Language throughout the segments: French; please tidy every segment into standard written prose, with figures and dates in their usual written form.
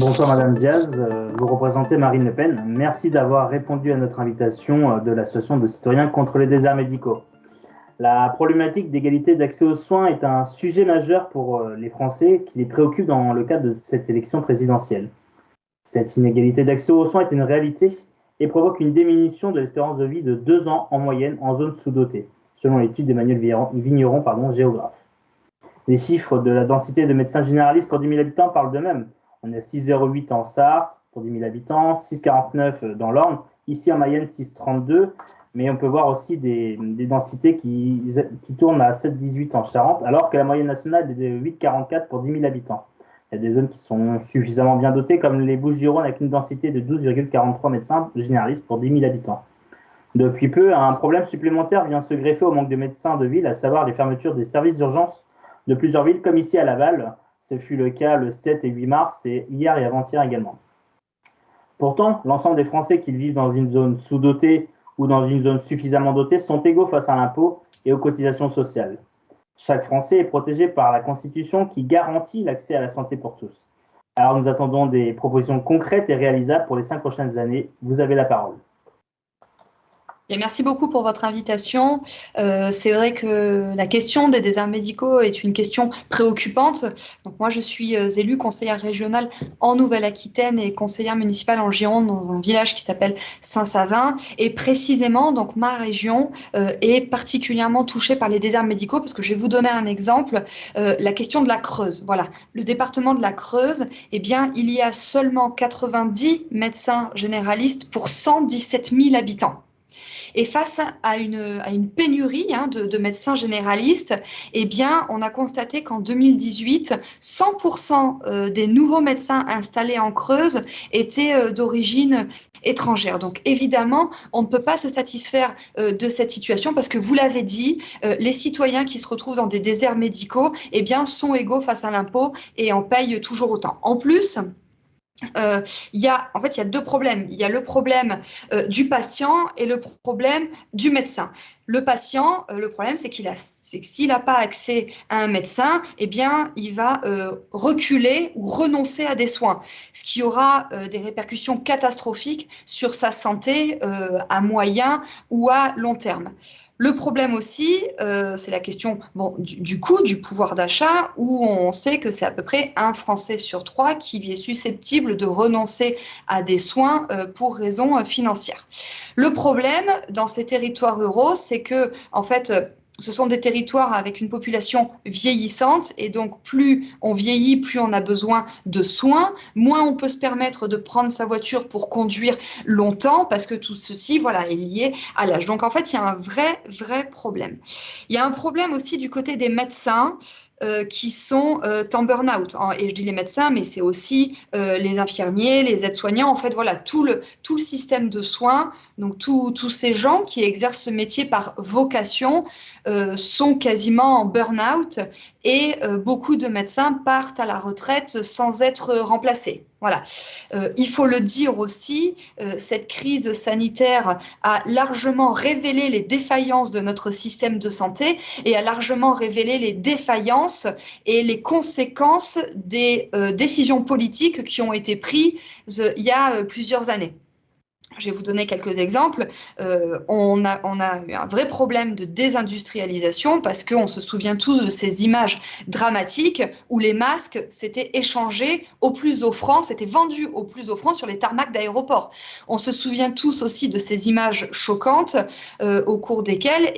Bonsoir Madame Diaz, vous représentez Marine Le Pen. Merci d'avoir répondu à notre invitation de l'association de citoyens contre les déserts médicaux. La problématique d'égalité d'accès aux soins est un sujet majeur pour les Français qui les préoccupe dans le cadre de cette élection présidentielle. Cette inégalité d'accès aux soins est une réalité et provoque une diminution de l'espérance de vie de 2 ans en moyenne en zone sous-dotée, selon l'étude d'Emmanuel Vigneron, géographe. Les chiffres de la densité de médecins généralistes pour 10 000 habitants parlent d'eux-mêmes. On est à 6,08 en Sarthe pour 10 000 habitants, 6,49 dans l'Orne, ici en Mayenne 6,32, mais on peut voir aussi des densités qui tournent à 7,18 en Charente, alors que la moyenne nationale est de 8,44 pour 10 000 habitants. Il y a des zones qui sont suffisamment bien dotées, comme les Bouches-du-Rhône, avec une densité de 12,43 médecins généralistes pour 10 000 habitants. Depuis peu, un problème supplémentaire vient se greffer au manque de médecins de ville, à savoir les fermetures des services d'urgence de plusieurs villes, comme ici à Laval. Ce fut le cas le 7 et 8 mars, et hier et avant-hier également. Pourtant, l'ensemble des Français qui vivent dans une zone sous-dotée ou dans une zone suffisamment dotée sont égaux face à l'impôt et aux cotisations sociales. Chaque Français est protégé par la Constitution qui garantit l'accès à la santé pour tous. Alors nous attendons des propositions concrètes et réalisables pour les 5 prochaines années. Vous avez la parole. Et merci beaucoup pour votre invitation. C'est vrai que la question des déserts médicaux est une question préoccupante. Donc moi, je suis élue conseillère régionale en Nouvelle-Aquitaine et conseillère municipale en Gironde dans un village qui s'appelle Saint-Savin. Et précisément, donc ma région est particulièrement touchée par les déserts médicaux parce que je vais vous donner un exemple. La question de la Creuse. Voilà, le département de la Creuse, eh bien, il y a seulement 90 médecins généralistes pour 117 000 habitants. Et face à une pénurie de médecins généralistes, eh bien, on a constaté qu'en 2018, 100% des nouveaux médecins installés en Creuse étaient d'origine étrangère. Donc évidemment, on ne peut pas se satisfaire de cette situation parce que vous l'avez dit, les citoyens qui se retrouvent dans des déserts médicaux, eh bien, sont égaux face à l'impôt et en payent toujours autant. En plus, il y a 2 problèmes. Il y a le problème du patient et le problème du médecin. Le patient, le problème, c'est que s'il n'a pas accès à un médecin, eh bien, il va reculer ou renoncer à des soins, ce qui aura des répercussions catastrophiques sur sa santé à moyen ou à long terme. Le problème aussi, c'est la question du coût, du pouvoir d'achat, où on sait que c'est à peu près 1 Français sur 3 qui est susceptible de renoncer à des soins pour raisons financières. Le problème dans ces territoires ruraux, c'est que, en fait, ce sont des territoires avec une population vieillissante et donc plus on vieillit, plus on a besoin de soins, moins on peut se permettre de prendre sa voiture pour conduire longtemps parce que tout ceci est lié à l'âge. Donc en fait, il y a un vrai problème. Il y a un problème aussi du côté des médecins qui sont en burn-out. Et je dis les médecins, mais c'est aussi les infirmiers, les aides-soignants, en fait, voilà, tout le système de soins. Donc, tous ces gens qui exercent ce métier par vocation sont quasiment en burn-out et beaucoup de médecins partent à la retraite sans être remplacés. Voilà. Il faut le dire aussi, cette crise sanitaire a largement révélé les défaillances de notre système de santé et a largement révélé les défaillances et les conséquences des décisions politiques qui ont été prises il y a plusieurs années. Je vais vous donner quelques exemples. On a eu un vrai problème de désindustrialisation parce qu'on se souvient tous de ces images dramatiques où les masques s'étaient échangés au plus offrant, s'étaient vendus au plus offrant sur les tarmacs d'aéroports. On se souvient tous aussi de ces images choquantes au cours desquelles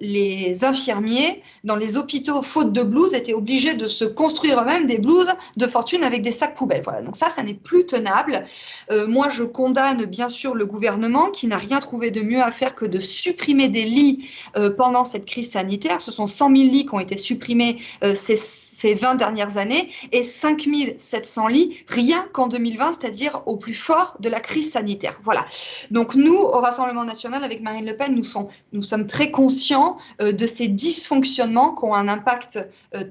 les infirmiers dans les hôpitaux, faute de blouses, étaient obligés de se construire eux-mêmes des blouses de fortune avec des sacs poubelles. Voilà, donc ça n'est plus tenable. Moi, je condamne bien sûr le gouvernement qui n'a rien trouvé de mieux à faire que de supprimer des lits pendant cette crise sanitaire. Ce sont 100 000 lits qui ont été supprimés ces 20 dernières années et 5 700 lits rien qu'en 2020, c'est-à-dire au plus fort de la crise sanitaire. Voilà. Donc nous, au Rassemblement national, avec Marine Le Pen, nous sommes très conscients de ces dysfonctionnements qui ont un impact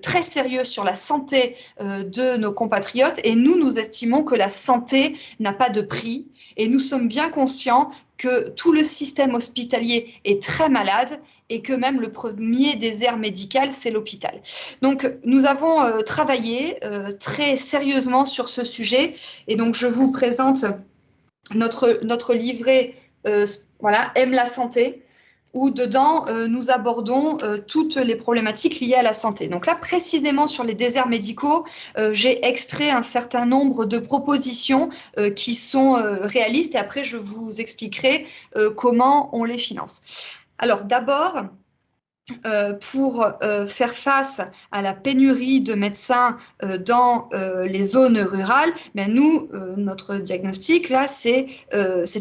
très sérieux sur la santé de nos compatriotes et nous estimons que la santé n'a pas de prix et nous sommes bien conscients que tout le système hospitalier est très malade et que même le premier désert médical, c'est l'hôpital. Donc, nous avons travaillé très sérieusement sur ce sujet et donc je vous présente notre livret voilà, Aime la santé, où dedans, nous abordons toutes les problématiques liées à la santé. Donc là, précisément sur les déserts médicaux, j'ai extrait un certain nombre de propositions qui sont réalistes et après, je vous expliquerai comment on les finance. Alors d'abord, pour faire face à la pénurie de médecins dans les zones rurales, ben nous, notre diagnostic, là, c'est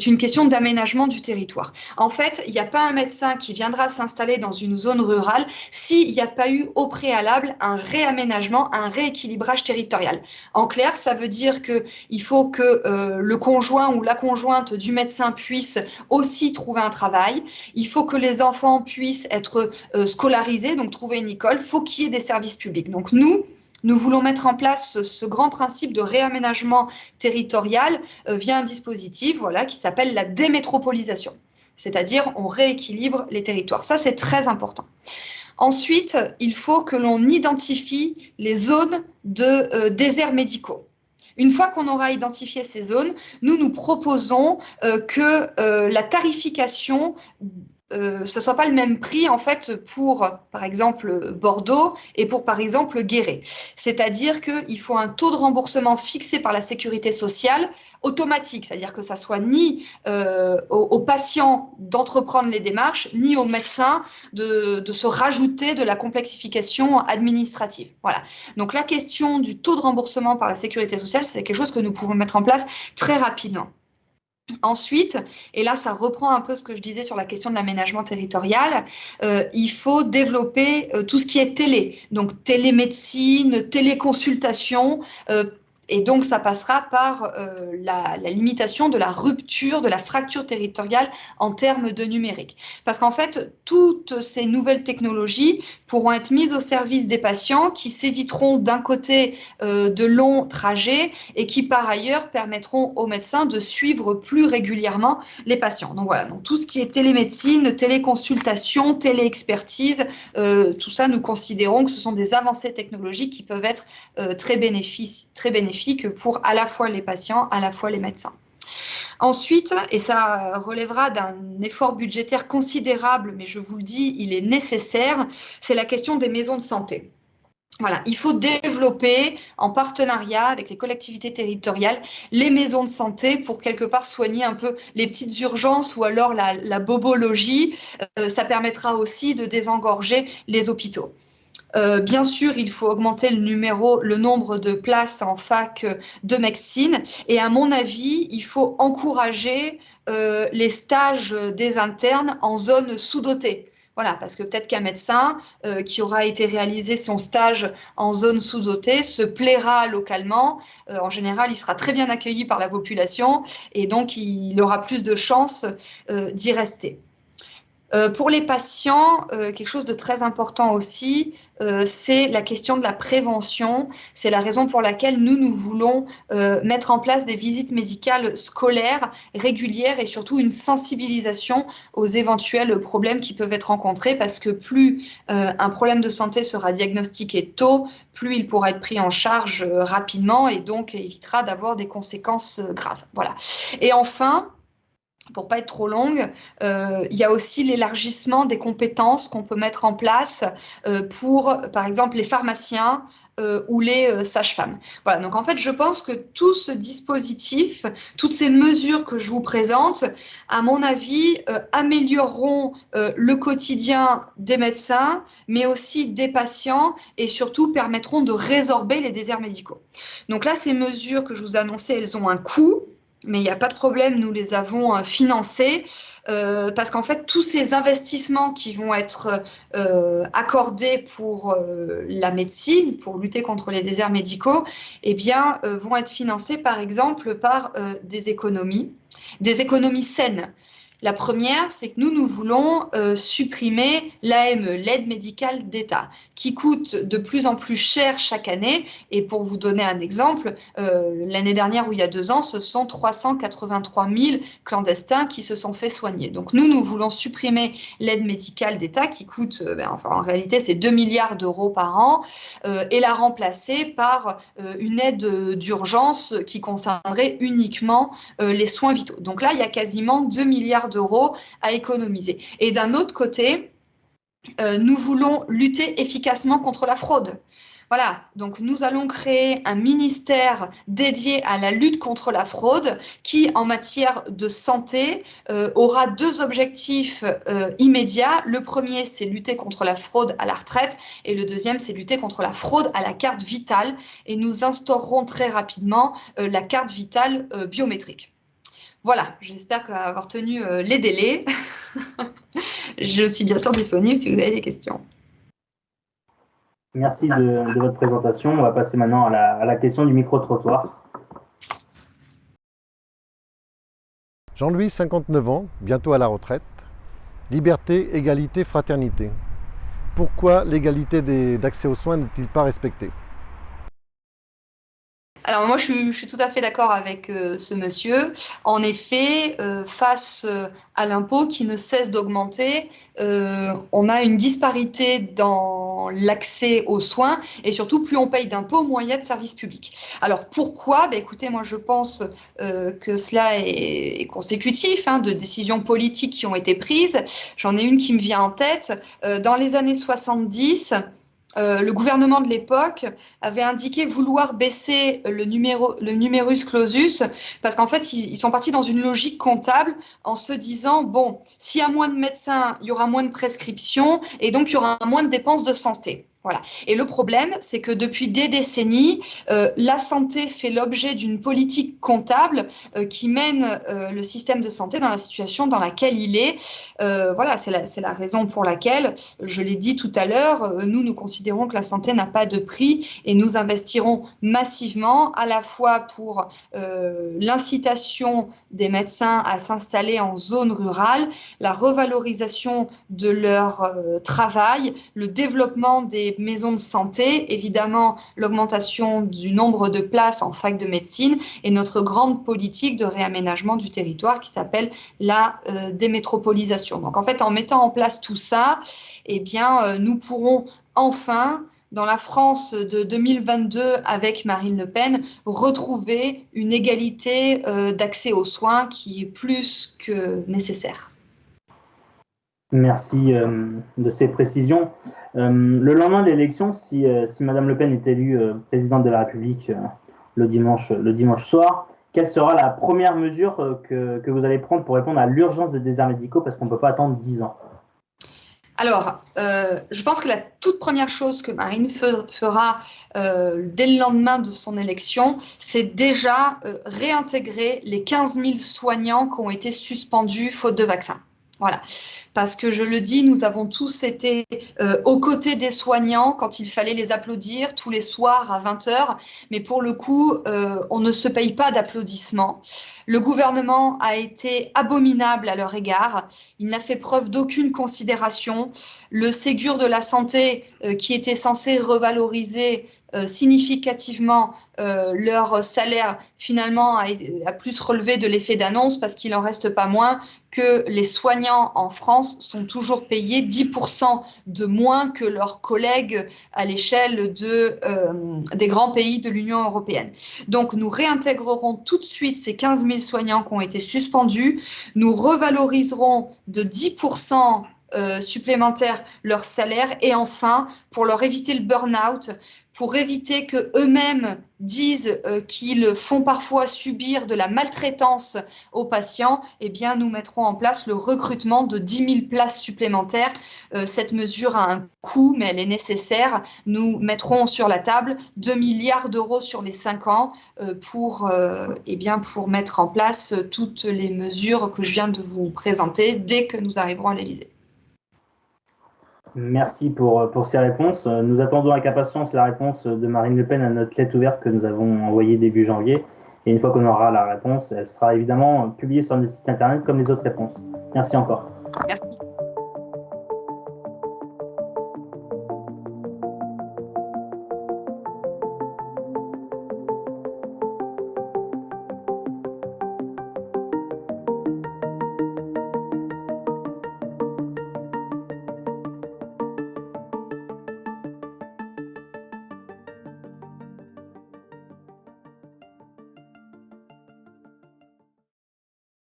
une question d'aménagement du territoire. En fait, il n'y a pas un médecin qui viendra s'installer dans une zone rurale s'il n'y a pas eu au préalable un réaménagement, un rééquilibrage territorial. En clair, ça veut dire qu'il faut que le conjoint ou la conjointe du médecin puisse aussi trouver un travail, il faut que les enfants puissent être scolarisés, donc trouver une école, il faut qu'il y ait des services publics. Donc nous voulons mettre en place ce grand principe de réaménagement territorial via un dispositif voilà, qui s'appelle la démétropolisation. C'est-à-dire on rééquilibre les territoires. Ça, c'est très important. Ensuite, il faut que l'on identifie les zones de déserts médicaux. Une fois qu'on aura identifié ces zones, nous proposons que la tarification ce ne soit pas le même prix en fait pour, par exemple, Bordeaux et pour, par exemple, Guéret. C'est-à-dire qu'il faut un taux de remboursement fixé par la sécurité sociale automatique, c'est-à-dire que ça soit ni aux patients d'entreprendre les démarches, ni aux médecins de se rajouter de la complexification administrative. Voilà. Donc la question du taux de remboursement par la sécurité sociale, c'est quelque chose que nous pouvons mettre en place très rapidement. Ensuite, et là ça reprend un peu ce que je disais sur la question de l'aménagement territorial, il faut développer tout ce qui est télé, donc télémédecine, téléconsultation, et donc ça passera par la limitation de la rupture, de la fracture territoriale en termes de numérique. Parce qu'en fait, toutes ces nouvelles technologies pourront être mises au service des patients qui s'éviteront d'un côté de longs trajets et qui par ailleurs permettront aux médecins de suivre plus régulièrement les patients. Donc voilà, donc tout ce qui est télémédecine, téléconsultation, téléexpertise, tout ça nous considérons que ce sont des avancées technologiques qui peuvent être très bénéfiques pour à la fois les patients, à la fois les médecins. Ensuite, et ça relèvera d'un effort budgétaire considérable, mais je vous le dis, il est nécessaire, c'est la question des maisons de santé. Voilà, il faut développer en partenariat avec les collectivités territoriales les maisons de santé pour quelque part soigner un peu les petites urgences ou alors la bobologie. Ça permettra aussi de désengorger les hôpitaux. Bien sûr, il faut augmenter le nombre de places en fac de médecine et à mon avis, il faut encourager les stages des internes en zone sous-dotée. Voilà, parce que peut-être qu'un médecin qui aura été réalisé son stage en zone sous-dotée se plaira localement. En général, il sera très bien accueilli par la population et donc il aura plus de chances d'y rester. Pour les patients, quelque chose de très important aussi, c'est la question de la prévention. C'est la raison pour laquelle nous voulons mettre en place des visites médicales scolaires régulières et surtout une sensibilisation aux éventuels problèmes qui peuvent être rencontrés parce que plus un problème de santé sera diagnostiqué tôt, plus il pourra être pris en charge rapidement et donc évitera d'avoir des conséquences graves. Voilà. Et enfin, pour pas être trop longue, il y a aussi l'élargissement des compétences qu'on peut mettre en place pour, par exemple, les pharmaciens ou les sages-femmes. Voilà, donc en fait, je pense que tout ce dispositif, toutes ces mesures que je vous présente, à mon avis, amélioreront le quotidien des médecins, mais aussi des patients et surtout permettront de résorber les déserts médicaux. Donc là, ces mesures que je vous ai annoncées, elles ont un coût. mais il n'y a pas de problème, nous les avons financés parce qu'en fait, tous ces investissements qui vont être accordés pour la médecine, pour lutter contre les déserts médicaux, eh bien, vont être financés par exemple par des économies saines. La première, c'est que nous voulons supprimer l'AME, l'aide médicale d'État, qui coûte de plus en plus cher chaque année. Et pour vous donner un exemple, l'année dernière ou il y a 2 ans, ce sont 383 000 clandestins qui se sont fait soigner. Donc nous voulons supprimer l'aide médicale d'État qui coûte, en réalité, c'est 2 milliards d'euros par an, et la remplacer par une aide d'urgence qui concernerait uniquement les soins vitaux. Donc là, il y a quasiment 2 milliards d'euros à économiser. Et d'un autre côté, nous voulons lutter efficacement contre la fraude. Voilà, donc nous allons créer un ministère dédié à la lutte contre la fraude qui, en matière de santé, aura 2 objectifs immédiats. Le premier, c'est lutter contre la fraude à la retraite et le deuxième, c'est lutter contre la fraude à la carte vitale. Et nous instaurerons très rapidement la carte vitale biométrique. Voilà, j'espère avoir tenu les délais. Je suis bien sûr disponible si vous avez des questions. Merci de votre présentation. On va passer maintenant à la question du micro-trottoir. Jean-Louis, 59 ans, bientôt à la retraite. Liberté, égalité, fraternité. Pourquoi l'égalité d'accès aux soins n'est-il pas respectée? Alors moi, je suis tout à fait d'accord avec ce monsieur. En effet, face à l'impôt qui ne cesse d'augmenter, on a une disparité dans l'accès aux soins et surtout, plus on paye d'impôts, moins il y a de services publics. Alors pourquoi? Écoutez, moi je pense que cela est consécutif de décisions politiques qui ont été prises. J'en ai une qui me vient en tête. Dans les années 70, le gouvernement de l'époque avait indiqué vouloir baisser le numerus clausus parce qu'en fait, ils sont partis dans une logique comptable en se disant, bon, s'il y a moins de médecins, il y aura moins de prescriptions et donc il y aura moins de dépenses de santé. Voilà. Et le problème, c'est que depuis des décennies, la santé fait l'objet d'une politique comptable qui mène le système de santé dans la situation dans laquelle il est. Voilà, c'est la raison pour laquelle, je l'ai dit tout à l'heure, nous considérons que la santé n'a pas de prix et nous investirons massivement à la fois pour l'incitation des médecins à s'installer en zone rurale, la revalorisation de leur travail, le développement des maisons de santé, évidemment l'augmentation du nombre de places en fac de médecine et notre grande politique de réaménagement du territoire qui s'appelle la démétropolisation. Donc en fait, en mettant en place tout ça, eh bien, nous pourrons enfin, dans la France de 2022 avec Marine Le Pen, retrouver une égalité d'accès aux soins qui est plus que nécessaire. Merci de ces précisions. Le lendemain de l'élection, si Madame Le Pen est élue présidente de la République le dimanche soir, quelle sera la première mesure que vous allez prendre pour répondre à l'urgence des déserts médicaux parce qu'on ne peut pas attendre 10 ans? Alors, je pense que la toute première chose que Marine fera dès le lendemain de son élection, c'est déjà réintégrer les 15 000 soignants qui ont été suspendus faute de vaccin. Voilà, parce que je le dis, nous avons tous été aux côtés des soignants quand il fallait les applaudir tous les soirs à 20h, mais pour le coup, on ne se paye pas d'applaudissements. Le gouvernement a été abominable à leur égard, il n'a fait preuve d'aucune considération. Le Ségur de la santé, qui était censé revaloriser significativement leur salaire, finalement a plus relevé de l'effet d'annonce parce qu'il n'en reste pas moins que les soignants en France sont toujours payés 10% de moins que leurs collègues à l'échelle des grands pays de l'Union européenne. Donc nous réintégrerons tout de suite ces 15 000 soignants qui ont été suspendus, nous revaloriserons de 10% supplémentaires leur salaire. Et enfin, pour leur éviter le burn-out, pour éviter qu'eux-mêmes disent qu'ils font parfois subir de la maltraitance aux patients, eh bien, nous mettrons en place le recrutement de 10 000 places supplémentaires. Cette mesure a un coût, mais elle est nécessaire. Nous mettrons sur la table 2 milliards d'euros sur les 5 ans pour mettre en place toutes les mesures que je viens de vous présenter dès que nous arriverons à l'Élysée. Merci pour ces réponses. Nous attendons avec impatience la réponse de Marine Le Pen à notre lettre ouverte que nous avons envoyée début janvier. Et une fois qu'on aura la réponse, elle sera évidemment publiée sur notre site internet comme les autres réponses. Merci encore. Merci.